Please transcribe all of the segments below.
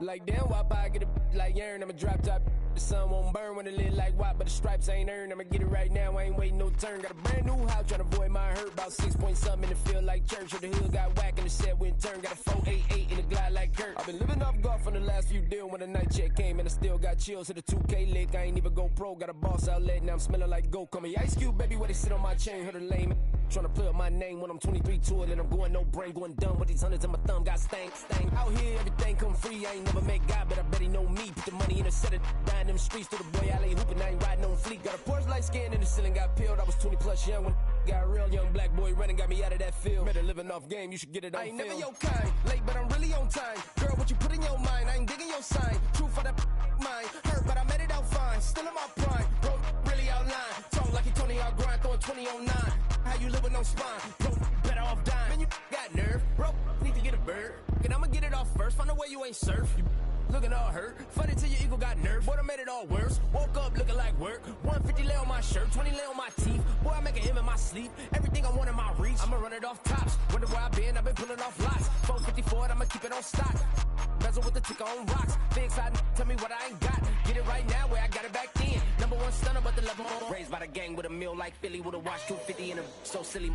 Like damn, why I get a like Aaron? I'm a drop top. The sun won't burn when it lit like why, but the stripes ain't earned. I'ma get it right now, I ain't waiting no turn. Got a brand new house, tryna avoid my hurt. About 6 point something in the field like church. Or the hood got whack and the set went turn. Got a 488 in the glide like Kurt. I've been living off golf on the last few deals. When the night check came and I still got chills to the 2K lick. I ain't even go pro, got a boss outlet, now I'm smelling like go. Call me Ice Cube, baby, where they sit on my chain. Heard a lame tryna play up my name when I'm 23 to it. And I'm going no brain, going dumb with these hundreds in my thumb. Got stank. Out here, everything come free. I ain't never met God, but I bet he know me. Put the money in a set of dying them streets to the boy alley hooping. I ain't riding on fleek. Got a Porsche light skin in the ceiling, got peeled. I was 20 plus young when got real. Young black boy running, got me out of that field. Better living off game, you should get it on film. I ain't never your kind, late but I'm really on time. Girl, what you put in your mind, I ain't digging your sign. True for that mine, hurt but I made it out fine. Still in my prime, bro, really outline. Talk like you Tony out grind, throwing 20 on 9. How you live with no spine, bro, better off dying. Man, you got nerve, bro, need to get a bird. And I'ma get it off first, find a way you ain't surf. You looking all hurt, funny till your ego got nerve. Boy, I made it all worse, woke up looking like work. 150 lay on my shirt, 20 lay on my teeth. Boy, I make an M in my sleep, everything I want in my reach. I'ma run it off tops, wonder where I been, I've been pulling off lots. 454, I'ma keep it on stock. Bezel with the ticker on rocks. Big side, tell me what I ain't got. Get it right now where I got it back then. Number one stunner, but the level more. Raised by the gang with a meal like Philly, with a watch 250 and a so silly.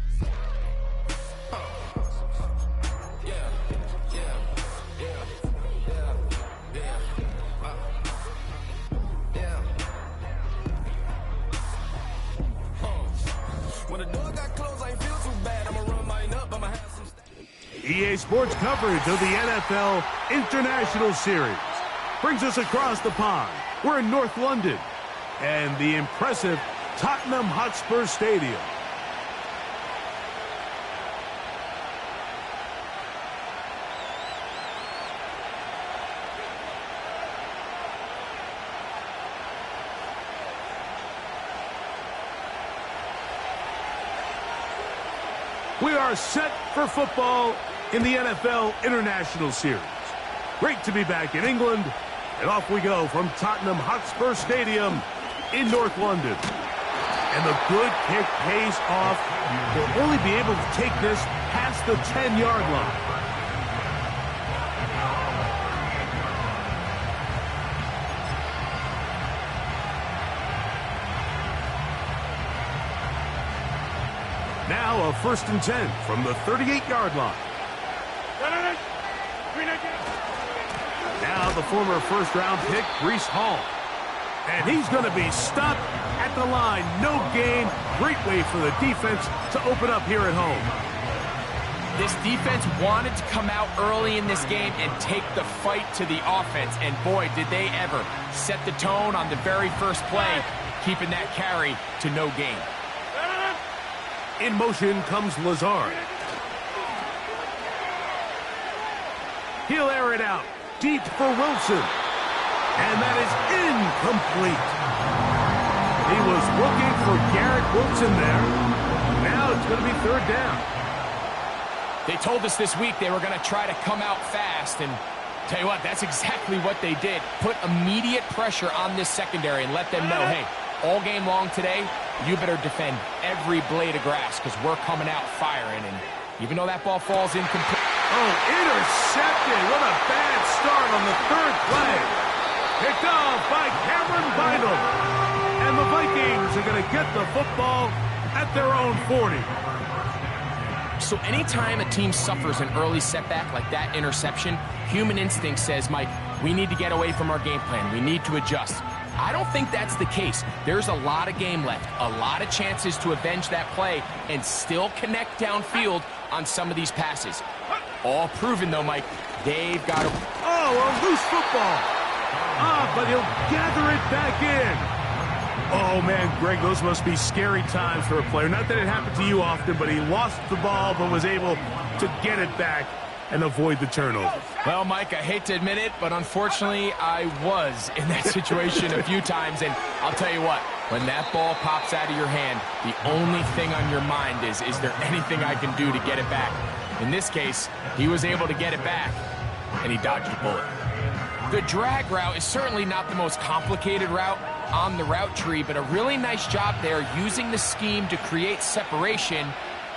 When the door got closed, I ain't feel too bad. I'ma run mine up, I'ma have some. EA Sports coverage of the NFL International Series brings us across the pond. We're in North London and the impressive Tottenham Hotspur Stadium. We are set for football in the NFL International Series. Great to be back in England, and off we go from Tottenham Hotspur Stadium in North London. And the good kick pays off. They'll only be able to take this past the 10-yard line. Now a 1st and 10 from the 38-yard line. Now the former first-round pick, Breece Hall. And he's going to be stopped at the line. No gain. Great way for the defense to open up here at home. This defense wanted to come out early in this game and take the fight to the offense. And boy, did they ever set the tone on the very first play, keeping that carry to no gain. In motion comes Lazard. He'll air it out. Deep for Wilson. And that is incomplete. He was looking for Garrett Wilson there. Now it's going to be 3rd down. They told us this week they were going to try to come out fast. And tell you what, that's exactly what they did. Put immediate pressure on this secondary and let them know, hey, all game long today, you better defend every blade of grass because we're coming out firing. And even though that ball falls incomplete. Oh, intercepted. What a bad start on the 3rd play. Picked off by Cameron Bynum. And the Vikings are going to get the football at their own 40. So anytime a team suffers an early setback like that interception, human instinct says, Mike, we need to get away from our game plan. We need to adjust. I don't think that's the case. There's a lot of game left, a lot of chances to avenge that play and still connect downfield on some of these passes. All proven, though, Mike. They've got to... Oh, a loose football. But he'll gather it back in. Oh, man, Greg, those must be scary times for a player. Not that it happened to you often, but he lost the ball but was able to get it back and avoid the turnover. Well, Mike, I hate to admit it, but unfortunately, I was in that situation a few times. And I'll tell you what, when that ball pops out of your hand, the only thing on your mind is there anything I can do to get it back? In this case, he was able to get it back, and he dodged a bullet. The drag route is certainly not the most complicated route on the route tree, but a really nice job there using the scheme to create separation.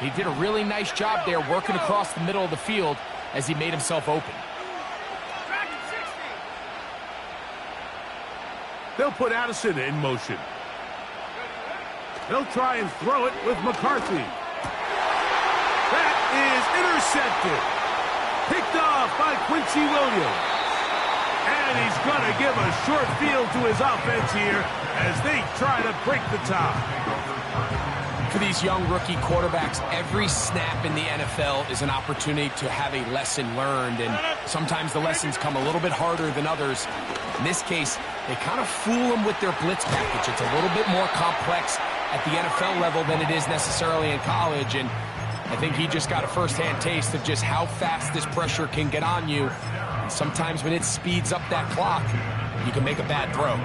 He did a really nice job there working across the middle of the field as he made himself open. They'll put Addison in motion. They'll try and throw it with McCarthy. That is intercepted. Picked off by Quincy Williams. And he's going to give a short field to his offense here as they try to break the tie. For these young rookie quarterbacks, every snap in the NFL is an opportunity to have a lesson learned, and sometimes the lessons come a little bit harder than others. In this case, they kind of fool them with their blitz package. It's a little bit more complex at the NFL level than it is necessarily in college, and I think he just got a first-hand taste of just how fast this pressure can get on you. And sometimes when it speeds up that clock, you can make a bad throw.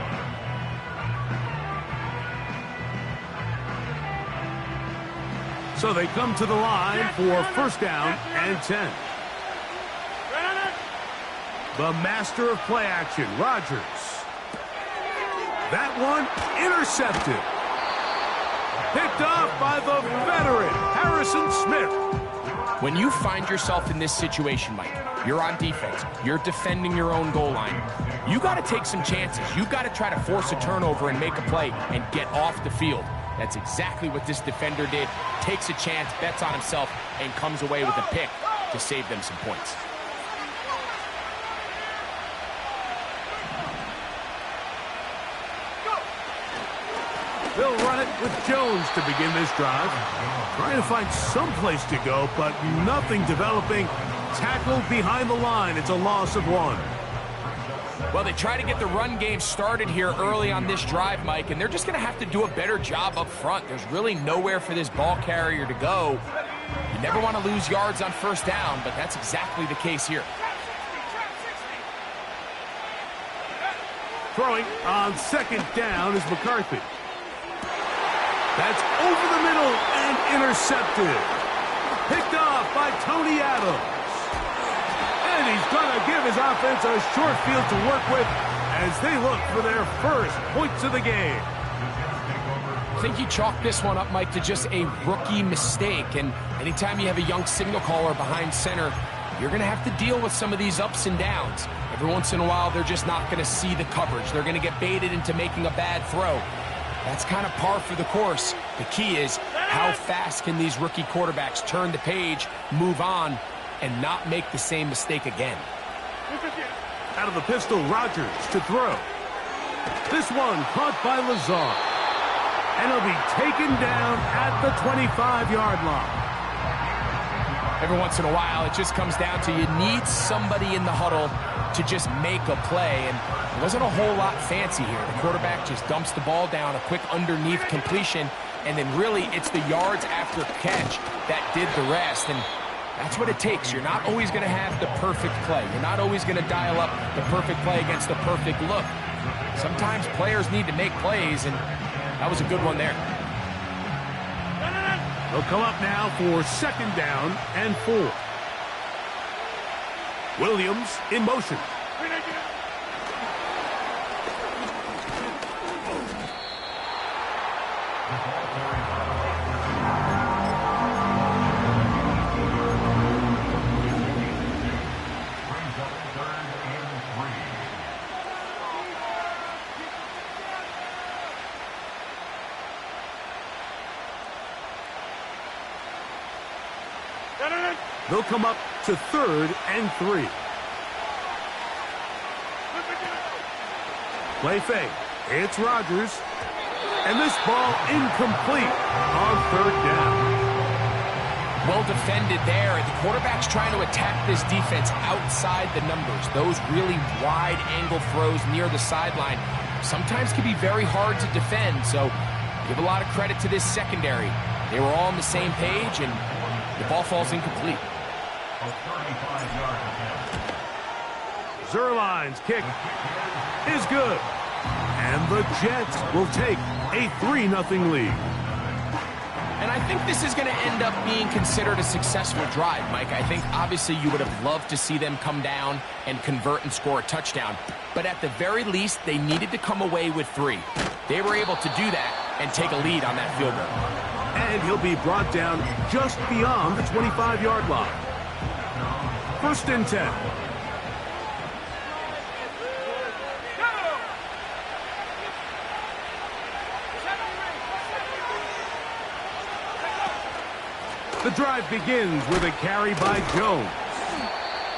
So they come to the line for first down and 10. The master of play action, Rodgers. That one intercepted. Picked off by the veteran, Harrison Smith. When you find yourself in this situation, Mike, you're on defense, you're defending your own goal line, you got to take some chances. You got to try to force a turnover and make a play and get off the field. That's exactly what this defender did. Takes a chance, bets on himself, and comes away with a pick to save them some points. They'll run it with Jones to begin this drive. Trying to find some place to go, but nothing developing. Tackled behind the line. It's a loss of 1. Well, they try to get the run game started here early on this drive, Mike, and they're just going to have to do a better job up front. There's really nowhere for this ball carrier to go. You never want to lose yards on first down, but that's exactly the case here. Throwing on second down is McCarthy. That's over the middle and intercepted. Picked off by Tony Adams. And he's going to give his offense a short field to work with as they look for their first points of the game. I think you chalk this one up, Mike, to just a rookie mistake. And anytime you have a young signal caller behind center, you're going to have to deal with some of these ups and downs. Every once in a while, they're just not going to see the coverage. They're going to get baited into making a bad throw. That's kind of par for the course. The key is how fast can these rookie quarterbacks turn the page, move on, and not make the same mistake again. Out of the pistol, Rodgers to throw. This one caught by Lazard. And he'll be taken down at the 25-yard line. Every once in a while, it just comes down to you need somebody in the huddle to just make a play, and it wasn't a whole lot fancy here. The quarterback just dumps the ball down, a quick underneath completion, and then really it's the yards after catch that did the rest, and that's what it takes. You're not always going to have the perfect play. You're not always going to dial up the perfect play against the perfect look. Sometimes players need to make plays, and that was a good one there. They'll come up now for second down and 4. Williams in motion. They'll come up to third and 3. Play fake. It's Rodgers. And this ball incomplete on third down. Well defended there. The quarterback's trying to attack this defense outside the numbers. Those really wide angle throws near the sideline sometimes can be very hard to defend. So give a lot of credit to this secondary. They were all on the same page, and the ball falls incomplete. Zerline's kick is good. And the Jets will take a 3-0 lead. And I think this is going to end up being considered a successful drive, Mike. I think obviously you would have loved to see them come down and convert and score a touchdown. But at the very least, they needed to come away with 3. They were able to do that and take a lead on that field goal. And he'll be brought down just beyond the 25-yard line. First and 10. The drive begins with a carry by Jones.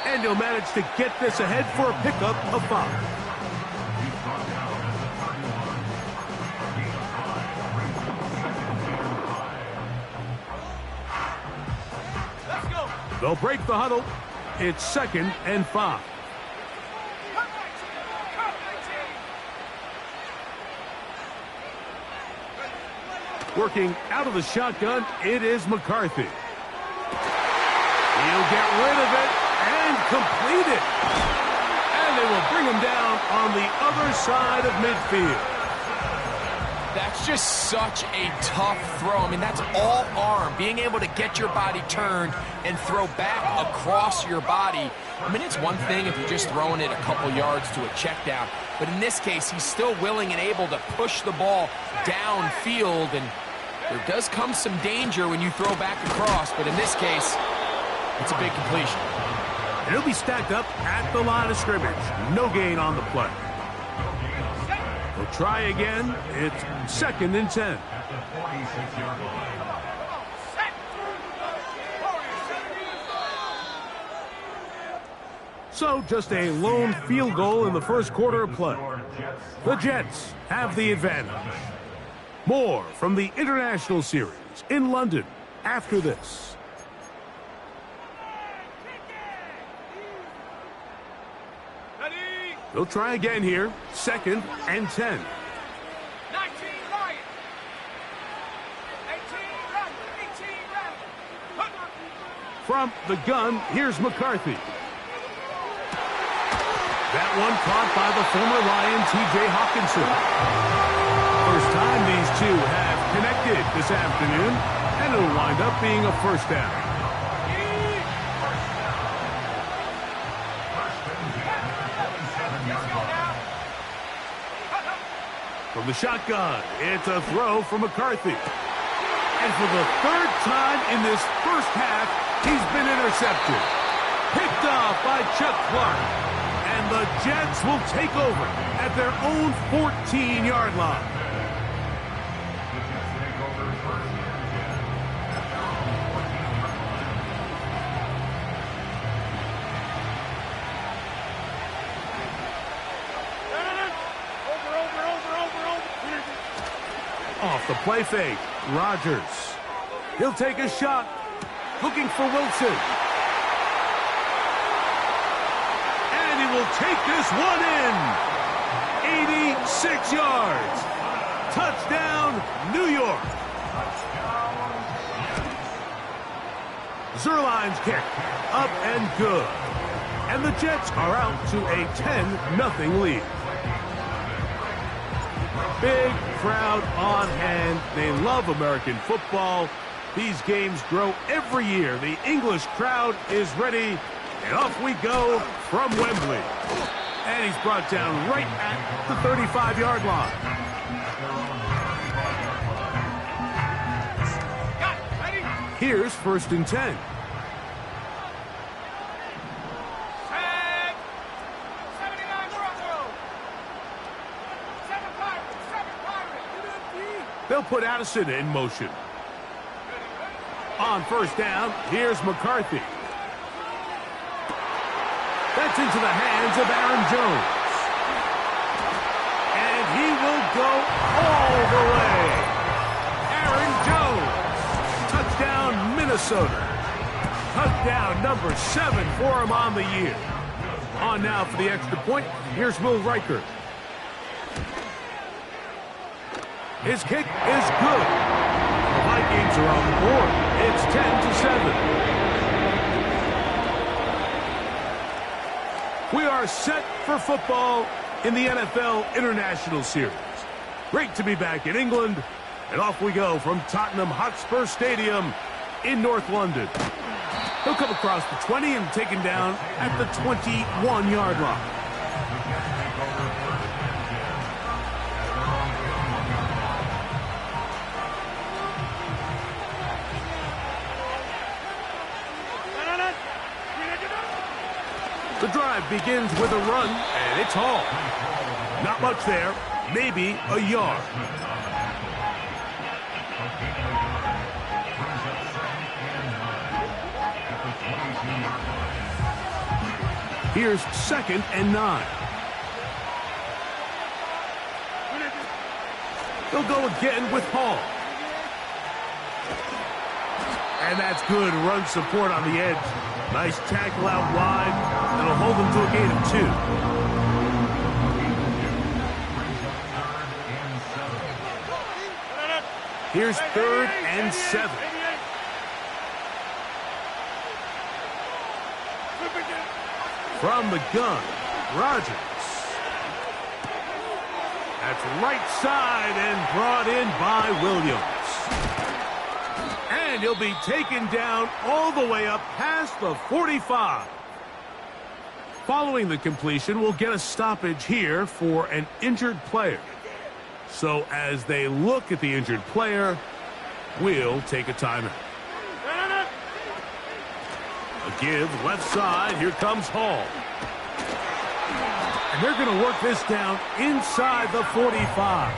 And he'll manage to get this ahead for a pickup of 5. They'll break the huddle. It's 2nd and 5. Working out of the shotgun, it is McCarthy. He'll get rid of it and complete it. And they will bring him down on the other side of midfield. That's just such a tough throw. I mean, that's all arm. Being able to get your body turned and throw back across your body. I mean, it's one thing if you're just throwing it a couple yards to a check down. But in this case, he's still willing and able to push the ball downfield. And there does come some danger when you throw back across. But in this case, it's a big completion. And he'll be stacked up at the line of scrimmage. No gain on the play. They'll try again. It's 2nd and 10. So just a lone field goal in the first quarter of play. The Jets have the advantage. More from the International Series in London after this. They'll try again here. 2nd and 10. 19 Ryan. 18 Ryan. From the gun, here's McCarthy. That one caught by the former Lion, T.J. Hawkinson. First time these two have connected this afternoon, and it'll wind up being a first down. From the shotgun, it's a throw for McCarthy. And for the 3rd time in this first half, he's been intercepted. Picked off by Chuck Clark. And the Jets will take over at their own 14-yard line. Off the play fake, Rodgers. He'll take a shot, looking for Wilson. And he will take this one in. 86 yards. Touchdown, New York. Zerline's kick, up and good. And the Jets are out to a 10-0 lead. Big crowd on hand. They love American football. These games grow every year. The English crowd is ready. And off we go from Wembley. And he's brought down right at the 35-yard line. Here's 1st and 10. They'll put Addison in motion. On 1st down, here's McCarthy. That's into the hands of Aaron Jones. And he will go all the way. Aaron Jones. Touchdown, Minnesota. Touchdown number 7 for him on the year. On now for the extra point, here's Will Riker. His kick is good. The Vikings are on the board. It's 10-7. We are set for football in the NFL International Series. Great to be back in England. And off we go from Tottenham Hotspur Stadium in North London. He'll come across the 20 and taken down at the 21-yard line. The drive begins with a run, and it's all. Not much there, maybe a yard. Here's 2nd and 9. They'll go again with Hall. And that's good run support on the edge. Nice tackle out wide. That'll hold them to a gain of 2. Here's 3rd and 7. From the gun, Rodgers. That's right side and brought in by Williams. And he'll be taken down all the way up past the 45. Following the completion, we'll get a stoppage here for an injured player. So as they look at the injured player, we'll take a timeout. A give left side. Here comes Hall. And they're going to work this down inside the 45.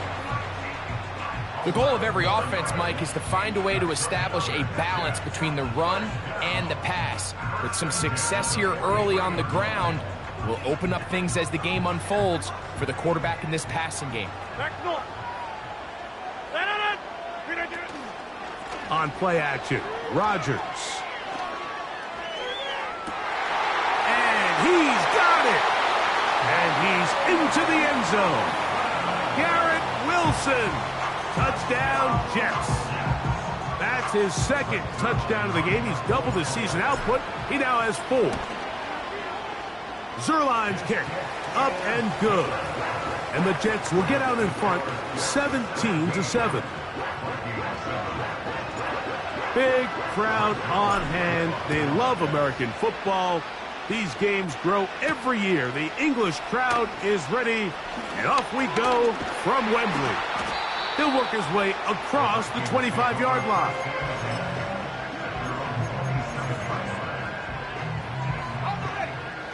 The goal of every offense, Mike, is to find a way to establish a balance between the run and the pass. With some success here early on the ground, will open up things as the game unfolds for the quarterback in this passing game. On play action, Rodgers. And he's got it. And he's into the end zone. Garrett Wilson. Touchdown, Jets. That's his 2nd touchdown of the game. He's doubled his season output. He now has 4. Zerline's kick. Up and good. And the Jets will get out in front 17-7. Big crowd on hand. They love American football. These games grow every year. The English crowd is ready. And off we go from Wembley. He'll work his way across the 25-yard line.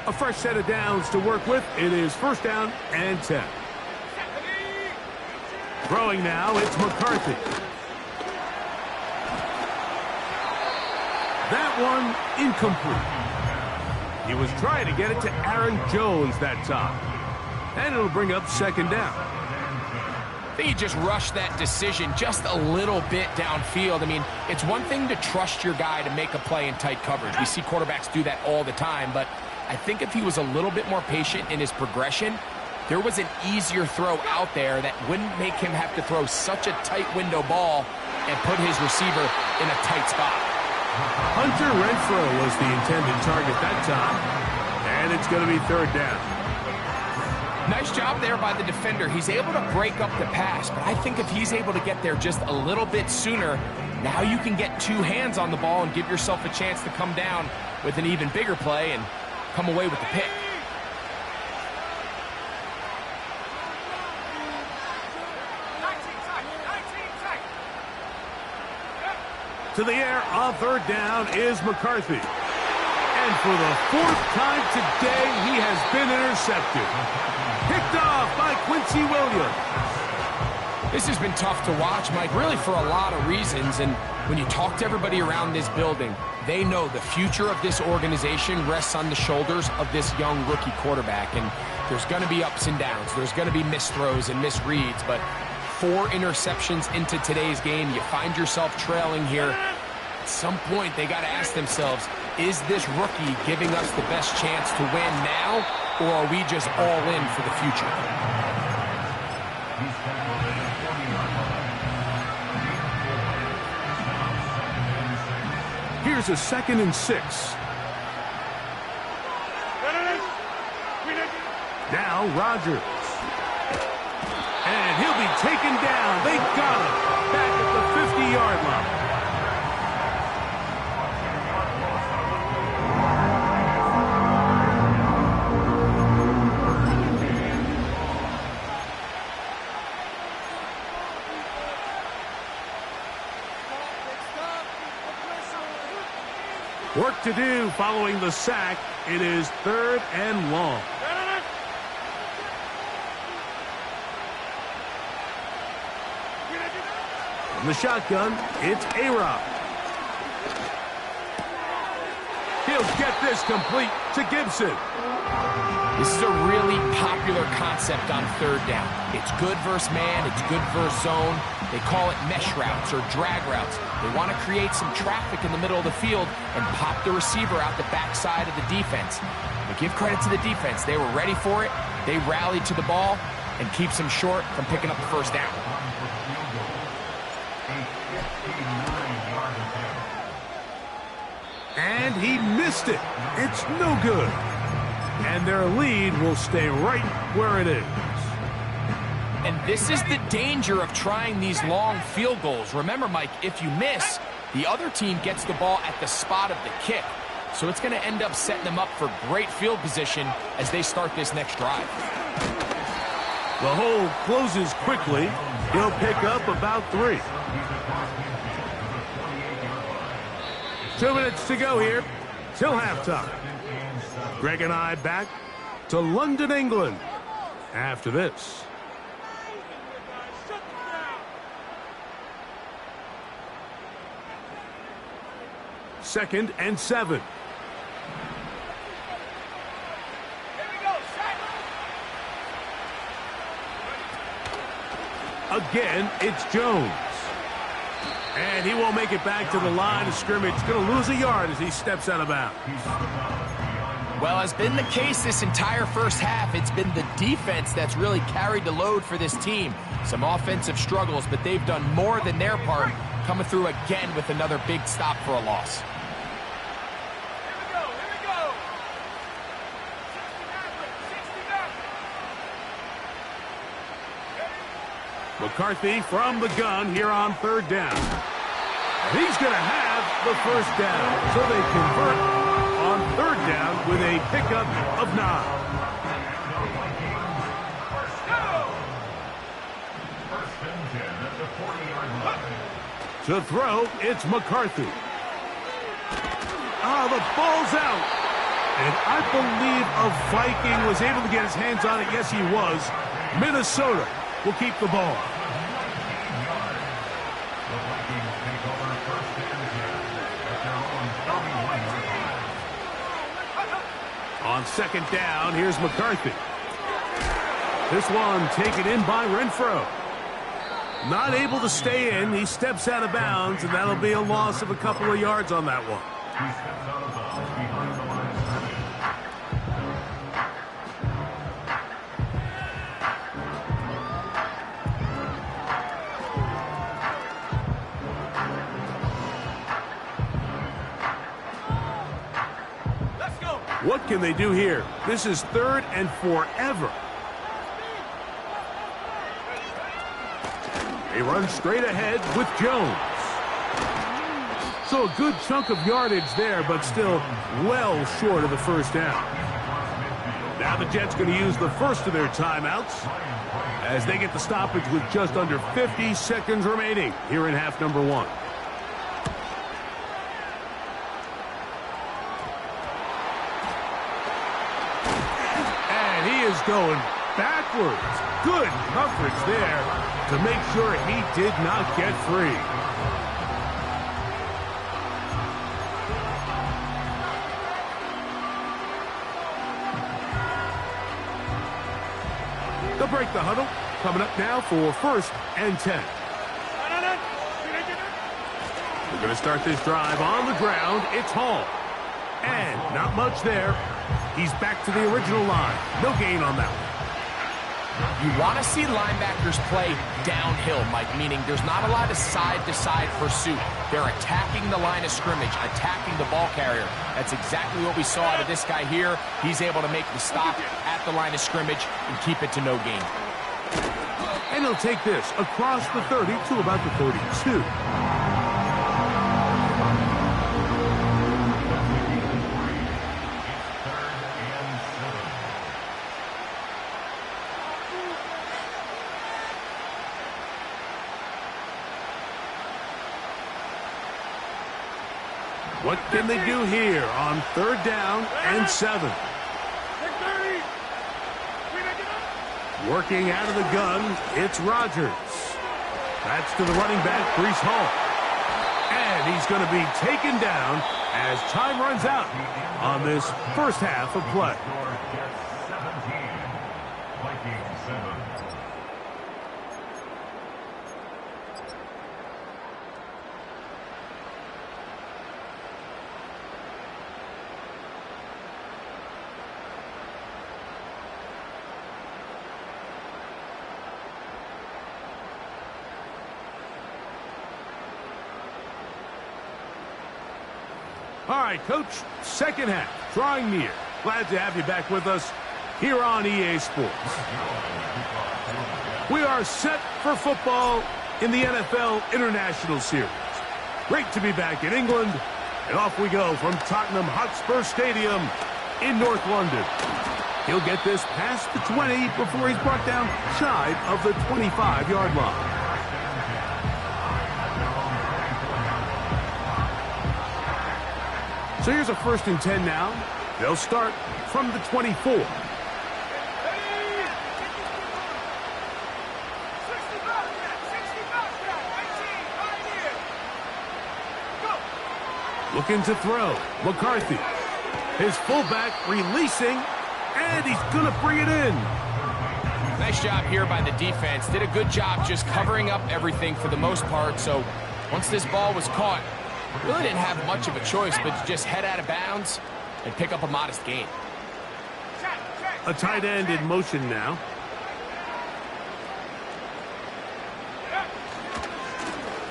A fresh set of downs to work with. It is 1st down and 10. Throwing now, it's McCarthy. That one incomplete. He was trying to get it to Aaron Jones that time. And it'll bring up 2nd down. I think he just rushed that decision just a little bit downfield. I mean, it's one thing to trust your guy to make a play in tight coverage. We see quarterbacks do that all the time, but I think if he was a little bit more patient in his progression, there was an easier throw out there that wouldn't make him have to throw such a tight window ball and put his receiver in a tight spot. Hunter Renfrow was the intended target that time, and it's going to be 3rd down. Nice job there by the defender. He's able to break up the pass, but I think if he's able to get there just a little bit sooner, now you can get 2 hands on the ball and give yourself a chance to come down with an even bigger play and come away with the pick. To the air on 3rd down is McCarthy. And for the 4th time today, he has been intercepted. Picked off by Quincy Williams. This has been tough to watch, Mike, really for a lot of reasons. And when you talk to everybody around this building, they know the future of this organization rests on the shoulders of this young rookie quarterback. And there's going to be ups and downs. There's going to be missed throws and misreads. But 4 interceptions into today's game, you find yourself trailing here. At some point, they got to ask themselves, is this rookie giving us the best chance to win now, or are we just all in for the future? Here's a 2nd and 6. Now Rodgers. And he'll be taken down. They got him back at the 50-yard line. Work to do following the sack. It is 3rd and long. From the shotgun, it's A-Rod. He'll get this complete to Gibson. This is a really popular concept on third down. It's good versus man, it's good versus zone. They call it mesh routes or drag routes. They want to create some traffic in the middle of the field and pop the receiver out the backside of the defense. But give credit to the defense. They were ready for it. They rallied to the ball and keeps them short from picking up the first down. And he missed it. It's no good. And their lead will stay right where it is. And this is the danger of trying these long field goals. Remember, Mike, if you miss, the other team gets the ball at the spot of the kick. So it's going to end up setting them up for great field position as they start this next drive. The hole closes quickly. He'll pick up about 3. 2 minutes to go here till halftime. Greg and I back to London, England after this. Second and 7. Again, it's Jones. And he won't make it back to the line of scrimmage. Going to lose a yard as he steps out of bounds. Well, as been the case this entire first half, it's been the defense that's really carried the load for this team. Some offensive struggles, but they've done more than their part, coming through again with another big stop for a loss. McCarthy from the gun here on third down. And he's going to have the first down. So they convert on third down with a pickup of 9. To throw, it's McCarthy. Oh, the ball's out. And I believe a Viking was able to get his hands on it. Yes, he was. Minnesota will keep the ball. On second down, here's McCarthy. This one taken in by Renfro. Not able to stay in. He steps out of bounds, and that'll be a loss of a couple of yards on that one. What can they do here? This is 3rd and forever. They run straight ahead with Jones. So a good chunk of yardage there, but still well short of the first down. Now the Jets going to use the first of their timeouts as they get the stoppage with just under 50 seconds remaining here in half number 1. Going backwards. Good coverage there to make sure he did not get free. They'll break the huddle. Coming up now for 1st and 10. We're going to start this drive on the ground. It's Hall. And not much there. He's back to the original line. No gain on that one. You want to see linebackers play downhill, Mike, meaning there's not a lot of side-to-side pursuit. They're attacking the line of scrimmage, attacking the ball carrier. That's exactly what we saw out of this guy here. He's able to make the stop at the line of scrimmage and keep it to no gain. And he'll take this across the 30 to about the 32. What can they do here on 3rd down and 7? Working out of the gun, it's Rodgers. That's to the running back, Breece Hall. And he's going to be taken down as time runs out on this first half of play. All right, Coach, second half, drawing near. Glad to have you back with us here on EA Sports. We are set for football in the NFL International Series. Great to be back in England, and off we go from Tottenham Hotspur Stadium in North London. He'll get this past the 20 before he's brought down shy of the 25-yard line. So here's a 1st and 10 now. They'll start from the 24. Looking to throw. McCarthy. His fullback releasing, and he's going to bring it in. Nice job here by the defense. Did a good job just covering up everything for the most part. So once this ball was caught, really didn't have much of a choice but to just head out of bounds and pick up a modest gain. A tight end in motion now.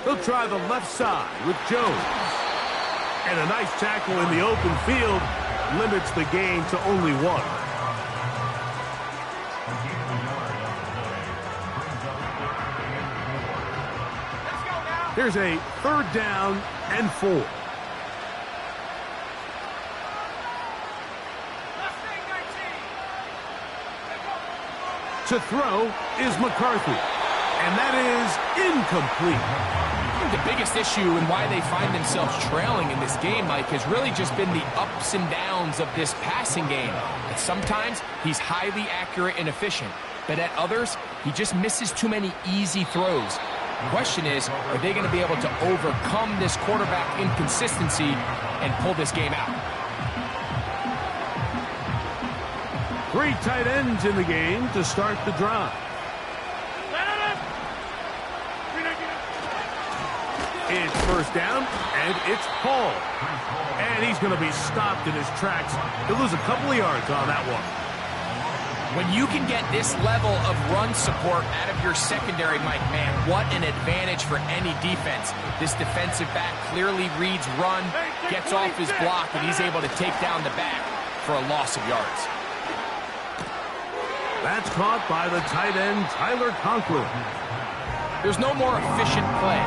He'll try the left side with Jones. And a nice tackle in the open field limits the gain to only 1. Here's a 3rd down and 4. To throw is McCarthy, and that is incomplete. I think the biggest issue and why they find themselves trailing in this game, Mike, has really just been the ups and downs of this passing game. And sometimes he's highly accurate and efficient, but at others, he just misses too many easy throws. The question is, are they going to be able to overcome this quarterback inconsistency and pull this game out? 3 tight ends in the game to start the drive. It's 1st down, and it's Paul. And he's going to be stopped in his tracks. He'll lose a couple of yards on that one. When you can get this level of run support out of your secondary, Mike, man, what an advantage for any defense. This defensive back clearly reads run, gets off his block, and he's able to take down the back for a loss of yards. That's caught by the tight end, Tyler Conklin. There's no more efficient play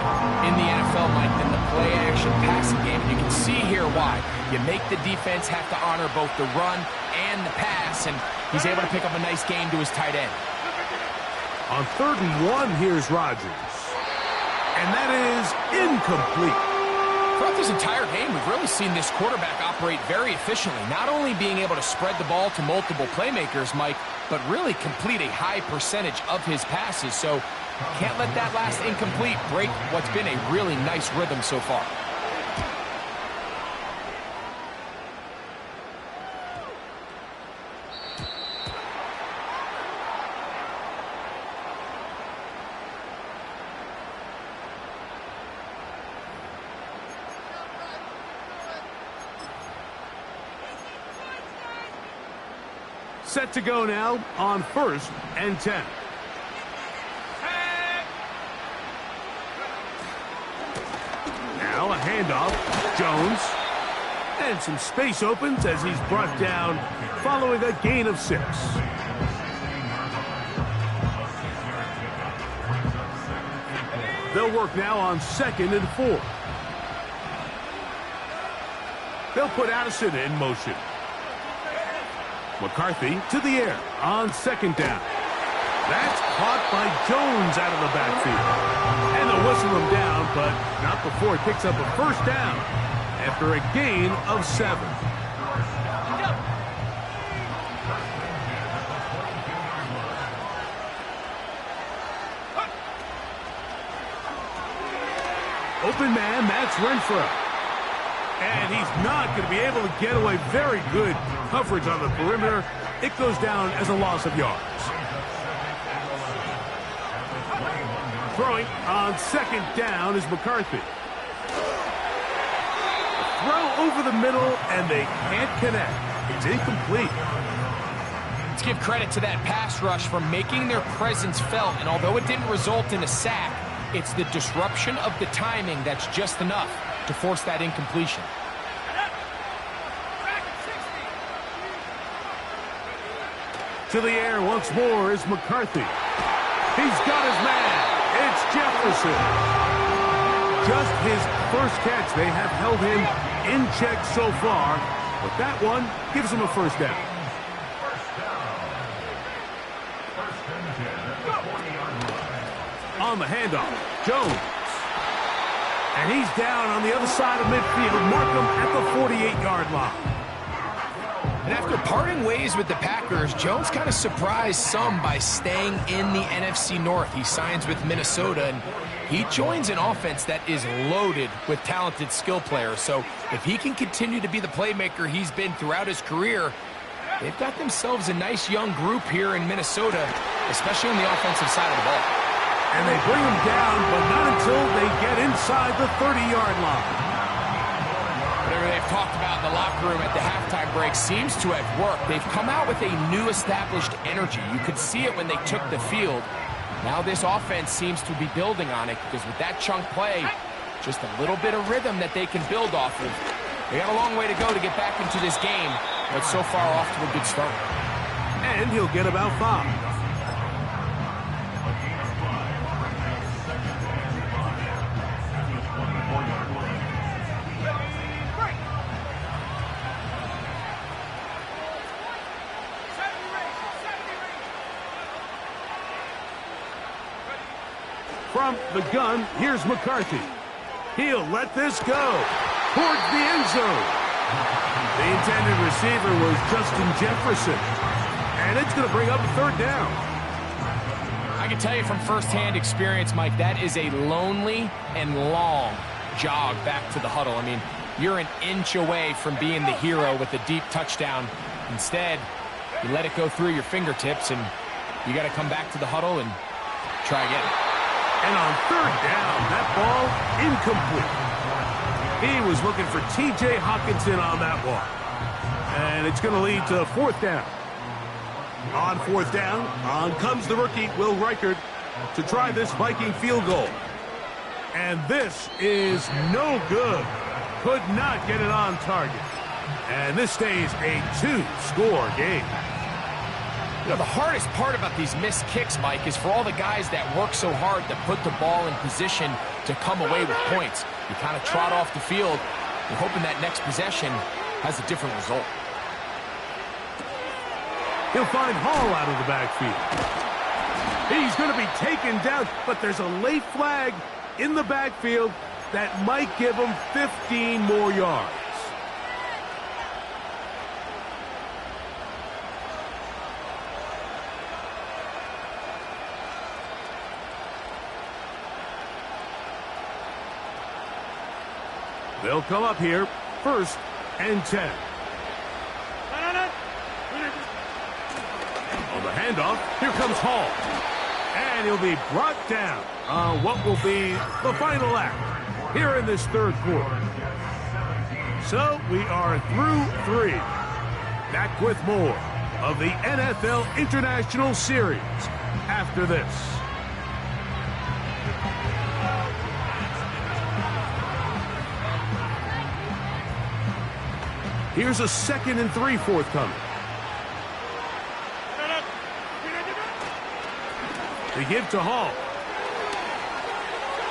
in the NFL, Mike, than the play-action passing game. And you can see here why. You make the defense have to honor both the run and the pass, and he's able to pick up a nice gain to his tight end. On 3rd and 1, here's Rodgers. And that is incomplete. Throughout this entire game, we've really seen this quarterback operate very efficiently, not only being able to spread the ball to multiple playmakers, Mike, but really complete a high percentage of his passes. So can't let that last incomplete break what's been a really nice rhythm so far. Set to go now on 1st and 10. Now a handoff. Jones. And some space opens as he's brought down following a gain of 6. They'll work now on 2nd and 4. They'll put Addison in motion. McCarthy to the air on 2nd down. That's caught by Jones out of the backfield. And they'll whistle him down, but not before he picks up a 1st down after a gain of 7. Open man, that's Renfro. And he's not going to be able to get away. Very good coverage on the perimeter. It goes down as a loss of yards. Throwing on second down is McCarthy. Throw over the middle, and they can't connect. It's incomplete. Let's give credit to that pass rush for making their presence felt, and although it didn't result in a sack, it's the disruption of the timing that's just enough to force that incompletion. To the air once more is McCarthy. He's got his man. It's Jefferson. Just his first catch. They have held him in check so far, but that one gives him a first down. On the handoff, Jones. And he's down on the other side of midfield. Mark him at the 48-yard line. And after parting ways with the Packers, Jones kind of surprised some by staying in the NFC North. He signs with Minnesota, and he joins an offense that is loaded with talented skill players. So if he can continue to be the playmaker he's been throughout his career, they've got themselves a nice young group here in Minnesota, especially on the offensive side of the ball. And they bring him down, but not until they get inside the 30-yard line. Whatever they've talked about in the locker room at the halftime break seems to have worked. They've come out with a new established energy. You could see it when they took the field. Now this offense seems to be building on it, because with that chunk play, just a little bit of rhythm that they can build off of. They got a long way to go to get back into this game, but so far off to a good start. And he'll get about 5. From the gun, here's McCarthy. He'll let this go towards the end zone. The intended receiver was Justin Jefferson, and it's going to bring up a third down. I can tell you from firsthand experience, Mike, that is a lonely and long jog back to the huddle. I mean, you're an inch away from being the hero with a deep touchdown. Instead, you let it go through your fingertips, and you got to come back to the huddle and try again. And on third down, that ball incomplete. He was looking for T.J. Hawkinson on that one. And it's going to lead to fourth down. On fourth down, on comes the rookie, Will Reichard, to try this Viking field goal. And this is no good. Could not get it on target. And this stays a 2-score game. You know, the hardest part about these missed kicks, Mike, is for all the guys that work so hard to put the ball in position to come away with points. You kind of trot off the field, you're hoping that next possession has a different result. He'll find Hall out of the backfield. He's going to be taken down, but there's a late flag in the backfield that might give him 15 more yards. They'll come up here, 1st and 10. On the handoff, here comes Hall. And he'll be brought down on what will be the final act here in this third quarter. So we are through 3. Back with more of the NFL International Series after this. Here's a 2nd and 3 forthcoming. They give to Hall.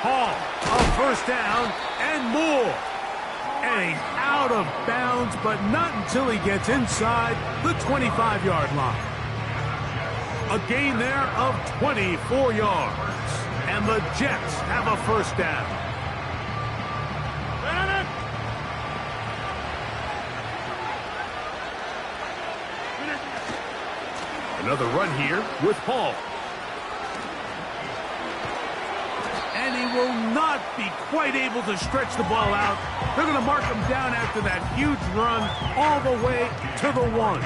Hall, a first down and more. And he's out of bounds, but not until he gets inside the 25-yard line. A gain there of 24 yards. And the Jets have a first down. Another run here with Hall. And he will not be quite able to stretch the ball out They're going to mark him down after that huge run all the way to the 1.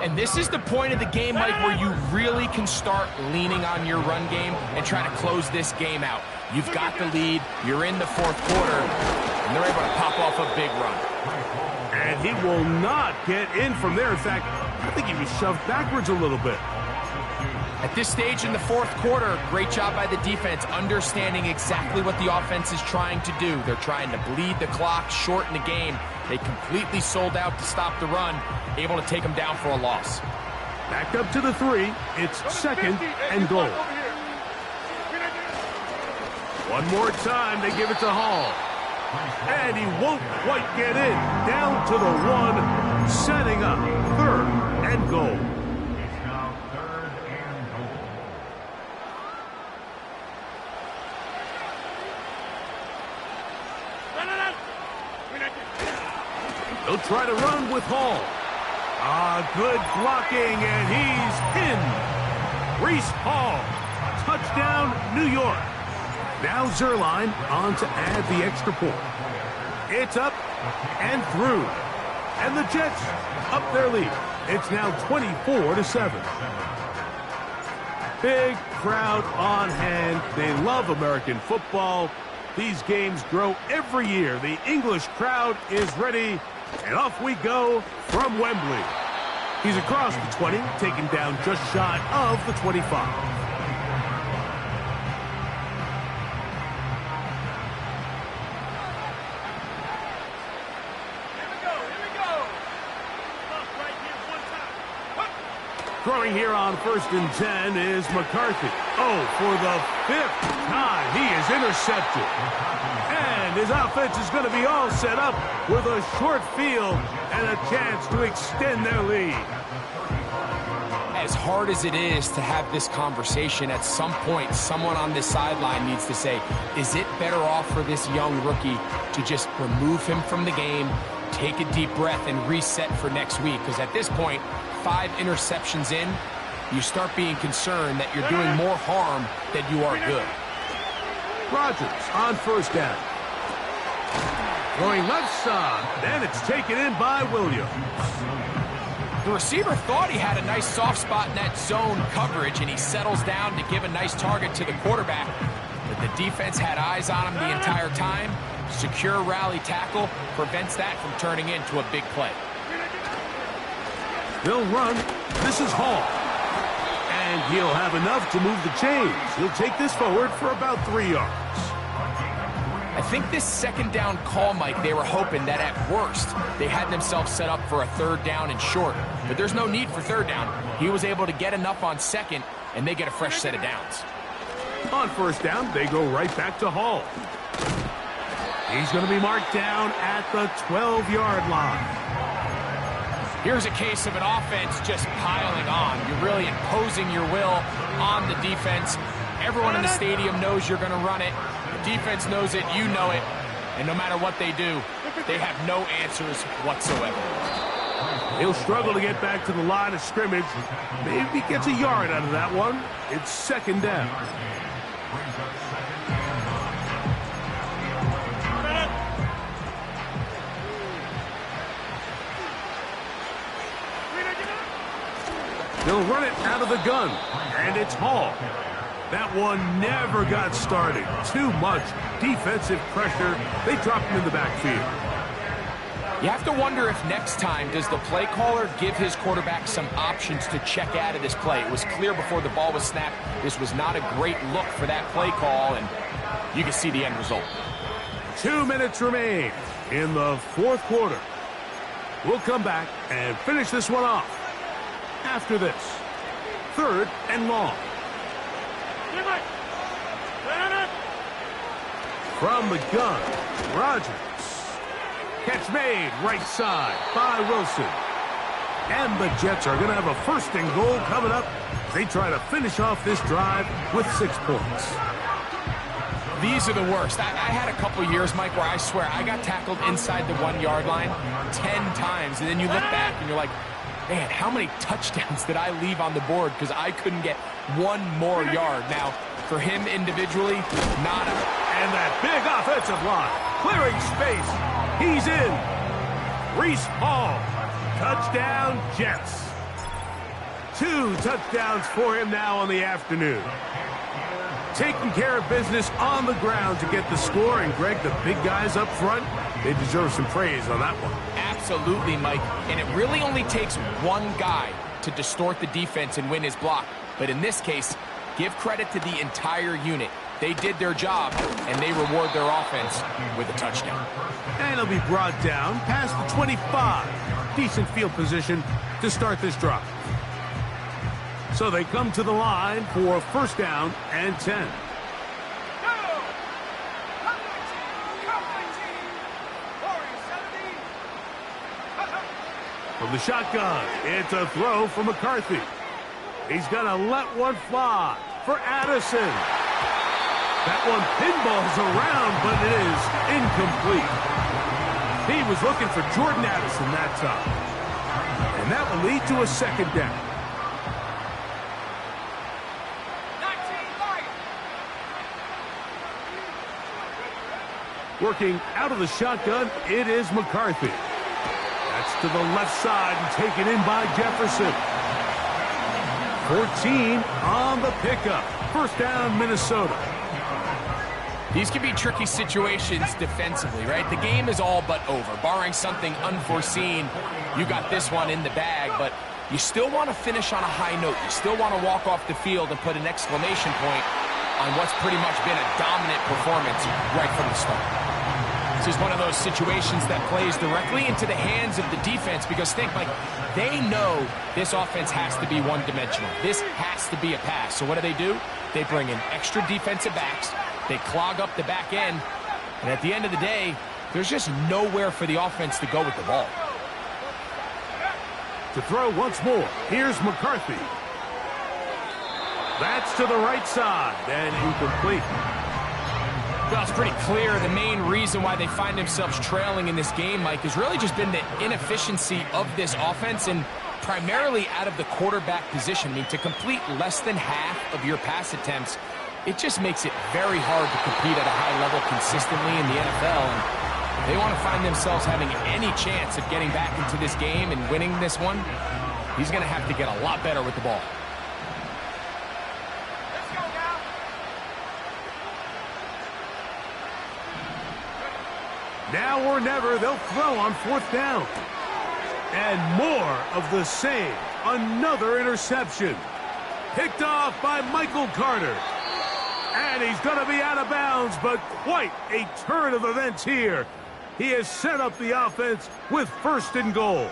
And this is the point of the game, Mike, where you really can start leaning on your run game and try to close this game out. You've got the lead, you're in the 4th quarter, and they're able to pop off a big run. And he will not get in from there. In fact, I think he was shoved backwards a little bit. At this stage in the 4th quarter, great job by the defense, understanding exactly what the offense is trying to do. They're trying to bleed the clock, shorten the game. They completely sold out to stop the run, able to take them down for a loss. Back up to the 3. It's 2nd and goal. One more time, they give it to Hall. And he won't quite get in. Down to the 1, setting up 3rd and goal. He'll try to run with Hall. Good blocking, and he's in. Reese Hall, touchdown, New York. Now Zerline on to add the extra point. It's up and through. And the Jets up their lead. It's now 24-7. Big crowd on hand. They love American football. These games grow every year. The English crowd is ready. And off we go from Wembley. He's across the 20, taken down just shy of the 25. Throwing here on 1st and 10 is McCarthy. Oh, for the 5th time, he is intercepted. And his offense is going to be all set up with a short field and a chance to extend their lead. As hard as it is to have this conversation, at some point, someone on this sideline needs to say, is it better off for this young rookie to just remove him from the game, take a deep breath, and reset for next week? Because at this point, 5 interceptions in, you start being concerned that you're doing more harm than you are good. Rodgers on 1st down. Going left side, and it's taken in by Williams. The receiver thought he had a nice soft spot in that zone coverage, and he settles down to give a nice target to the quarterback. But the defense had eyes on him the entire time. Secure rally tackle prevents that from turning into a big play. They'll run. This is Hall. And he'll have enough to move the chains. He'll take this forward for about 3 yards. I think this 2nd down call, Mike, they were hoping that at worst they had themselves set up for a 3rd down and short. But there's no need for 3rd down. He was able to get enough on 2nd, and they get a fresh set of downs. On 1st down, they go right back to Hall. He's going to be marked down at the 12-yard line. Here's a case of an offense just piling on. You're really imposing your will on the defense. Everyone in the stadium knows you're going to run it. The defense knows it, you know it. And no matter what they do, they have no answers whatsoever. He'll struggle to get back to the line of scrimmage. Maybe gets a yard out of that one. It's 2nd down. They'll run it out of the gun, and it's Hall. That one never got started. Too much defensive pressure. They dropped him in the backfield. You have to wonder if next time, does the play caller give his quarterback some options to check out of this play? It was clear before the ball was snapped, this was not a great look for that play call, and you can see the end result. 2 minutes remain in the 4th quarter. We'll come back and finish this one off after this. 3rd and long. From the gun, Rodgers. Catch made right side by Wilson. And the Jets are going to have a 1st and goal coming up as they try to finish off this drive with 6 points. These are the worst. I had a couple years, Mike, where I swear I got tackled inside the 1-yard line 10 times. And then you look back and you're like, man, how many touchdowns did I leave on the board because I couldn't get one more yard? Now, for him individually, not a... And that big offensive line clearing space. He's in. Reese Hall. Touchdown, Jets. 2 touchdowns for him now on the afternoon. Taking care of business on the ground to get the score. And, Greg, the big guys up front, they deserve some praise on that one. Absolutely, Mike. And it really only takes one guy to distort the defense and win his block. But in this case, give credit to the entire unit. They did their job, and they reward their offense with a touchdown. And he'll be brought down past the 25. Decent field position to start this drive. So they come to the line for first down and 10. From the shotgun, it's a throw for McCarthy. He's going to let one fly for Addison. That one pinballs around, but it is incomplete. He was looking for Jordan Addison that time. And that will lead to a second down. Working out of the shotgun, it is McCarthy. That's to the left side and taken in by Jefferson. 14 on the pickup. First down, Minnesota. These can be tricky situations defensively, right? The game is all but over. Barring something unforeseen, you got this one in the bag, but you still want to finish on a high note. You still want to walk off the field and put an exclamation point on what's pretty much been a dominant performance right from the start. This is one of those situations that plays directly into the hands of the defense because think, like, they know this offense has to be one-dimensional. This has to be a pass. So what do? They bring in extra defensive backs. They clog up the back end. And at the end of the day, there's just nowhere for the offense to go with the ball. To throw once more, here's McCarthy. That's to the right side and incomplete. Well, it's pretty clear the main reason why they find themselves trailing in this game, Mike, has really just been the inefficiency of this offense and primarily out of the quarterback position. I mean, to complete less than half of your pass attempts, it just makes it very hard to compete at a high level consistently in the NFL. And if they want to find themselves having any chance of getting back into this game and winning this one, he's going to have to get a lot better with the ball. Now or never, they'll throw on fourth down. And more of the same. Another interception. Picked off by Michael Carter. And he's going to be out of bounds, but quite a turn of events here. He has set up the offense with first and goal.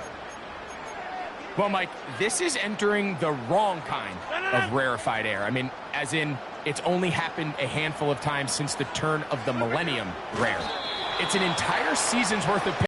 Well, Mike, this is entering the wrong kind of rarefied air. I mean, as in, it's only happened a handful of times since the turn of the millennium rare. It's an entire season's worth of